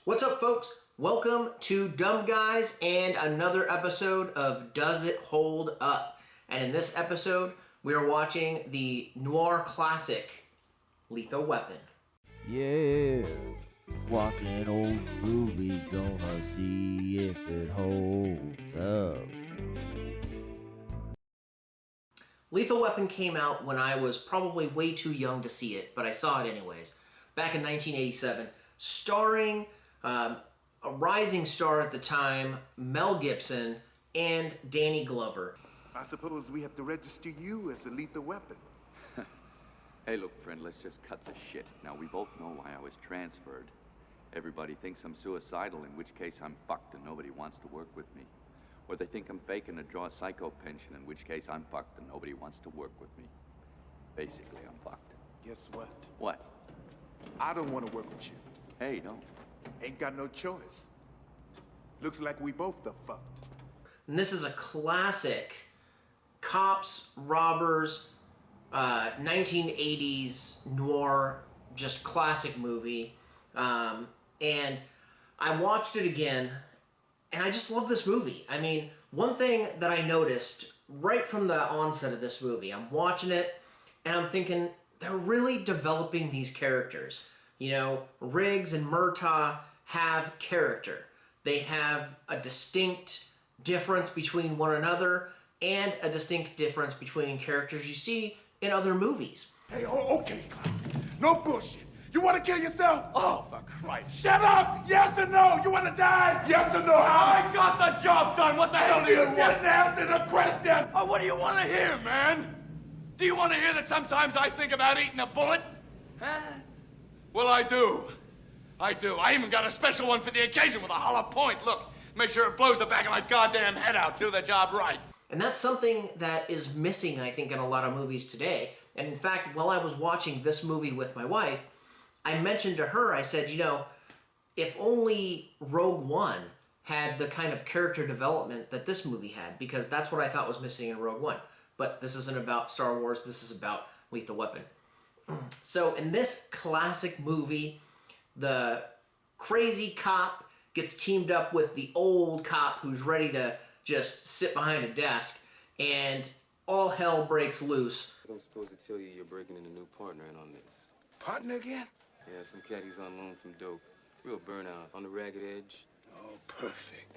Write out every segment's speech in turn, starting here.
What's up, folks? Welcome to Dumb Guys and another episode of Does It Hold Up? And in this episode, we are watching the Noir classic, Lethal Weapon. Yeah, watching an old movie, gonna see if it holds up. Lethal Weapon came out when I was probably way too young to see it, but I saw it anyways. Back in 1987, starring a rising star at the time, Mel Gibson, and Danny Glover. I suppose we have to register you as a lethal weapon. Hey, look, friend, let's just cut the shit. Now, we both know why I was transferred. Everybody thinks I'm suicidal, in which case I'm fucked and nobody wants to work with me. Or they think I'm faking to draw a psycho pension, in which case I'm fucked and nobody wants to work with me. Basically, I'm fucked. Guess what? What? I don't want to work with you. Hey, don't. Ain't got no choice. Looks like we both are fucked. And this is a classic cops, robbers, 1980s noir, just classic movie. And I watched it again, and I just love this movie. I mean, one thing that I noticed right from the onset of this movie, I'm watching it, and I'm thinking, they're really developing these characters. You know, Riggs and Murtaugh have character. They have a distinct difference between one another and a distinct difference between characters you see in other movies. Hey, okay, Clown. No bullshit. You want to kill yourself? Oh, for Christ. Shut up! Yes or no? You want to die? Yes or no? I got the job done. What the hell do you want? Didn't answer the question. Oh, what do you want to hear, man? Do you want to hear that sometimes I think about eating a bullet? Huh? Well, I do. I do. I even got a special one for the occasion with a hollow point. Look, make sure it blows the back of my goddamn head out. Do the job right. And that's something that is missing, I think, in a lot of movies today. And in fact, while I was watching this movie with my wife, I mentioned to her, I said, you know, if only Rogue One had the kind of character development that this movie had, because that's what I thought was missing in Rogue One. But this isn't about Star Wars, this is about Lethal Weapon. So in this classic movie, the crazy cop gets teamed up with the old cop who's ready to just sit behind a desk, and all hell breaks loose. I'm supposed to tell you you're breaking in a new partner in on this. Partner again? Yeah, some caddies on loan from dope. Real burnout, on the ragged edge. Oh, perfect.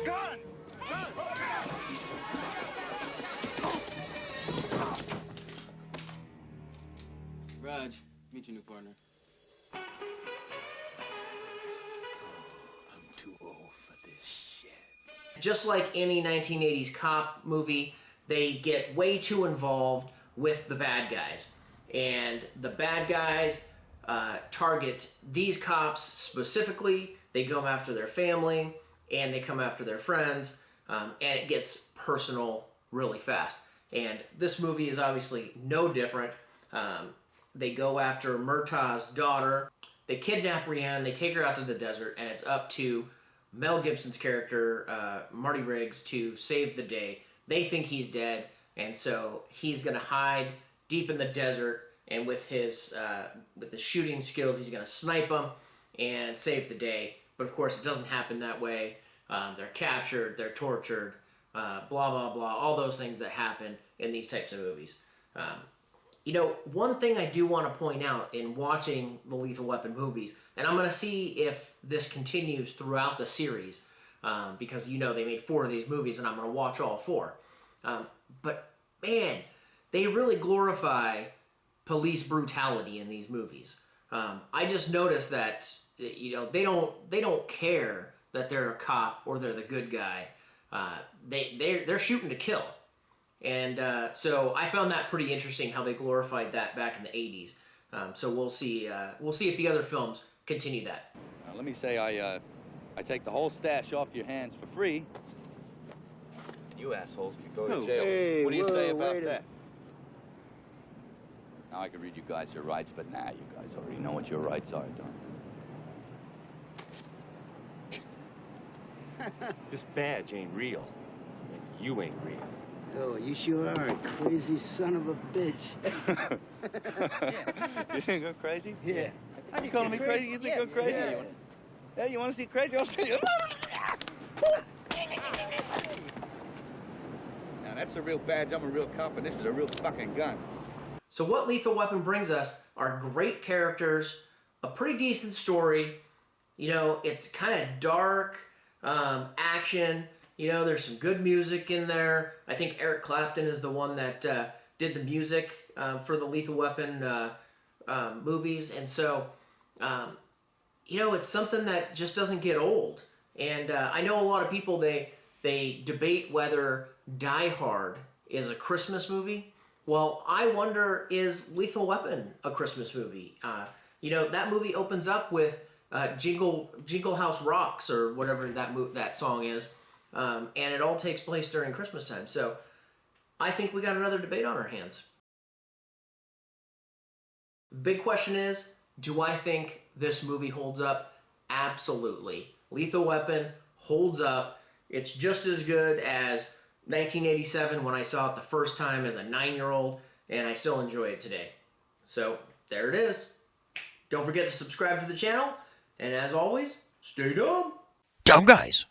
Gun! Gun! Raj, meet your new partner. I'm too old for this shit. Just like any 1980s cop movie, they get way too involved with the bad guys. And the bad guys target these cops specifically. They go after their family, and they come after their friends, and it gets personal really fast. And this movie is obviously no different. They go after Murtaugh's daughter. They kidnap Rihanna, they take her out to the desert, and it's up to Mel Gibson's character, Marty Riggs, to save the day. They think he's dead, and so he's going to hide deep in the desert, and with his shooting skills, he's going to snipe them and save the day. But of course, it doesn't happen that way. They're captured, they're tortured, blah, blah, blah, all those things that happen in these types of movies. You know, one thing I do want to point out in watching the Lethal Weapon movies, and I'm going to see if this continues throughout the series, because, you know, they made 4 of these movies, and I'm going to watch all 4. But, man, they really glorify police brutality in these movies. I just noticed that, you know, they don't care that they're a cop or they're the good guy. They're shooting to kill. And so I found that pretty interesting how they glorified that back in the 80s. So we'll see if the other films continue that. Now, let me say I take the whole stash off your hands for free. And you assholes can go to jail. Hey, what do you say whoa, about wait a- that? Now, I can read you guys your rights, but nah, you guys already know what your rights are, don't you? This badge ain't real. You ain't real. Oh, you sure are a crazy son of a bitch. You think I'm crazy? Yeah. Are you calling me crazy? You think I'm crazy? Yeah. Yeah, you want to see crazy? I'll tell you. Now, that's a real badge. I'm a real cop, and this is a real fucking gun. So what Lethal Weapon brings us are great characters, a pretty decent story. You know, it's kind of dark, action. You know, there's some good music in there. I think Eric Clapton is the one that did the music for the Lethal Weapon movies. And so, you know, it's something that just doesn't get old. And I know a lot of people, they debate whether Die Hard is a Christmas movie. Well, I wonder, is Lethal Weapon a Christmas movie? You know, that movie opens up with Jingle House Rocks, or whatever that song is. And it all takes place during Christmas time. So I think we got another debate on our hands. The big question is, do I think this movie holds up? Absolutely. Lethal Weapon holds up. It's just as good as 1987 when I saw it the first time as a 9-year-old, and I still enjoy it today. So there it is. Don't forget to subscribe to the channel, and as always, stay dumb. Dumb guys.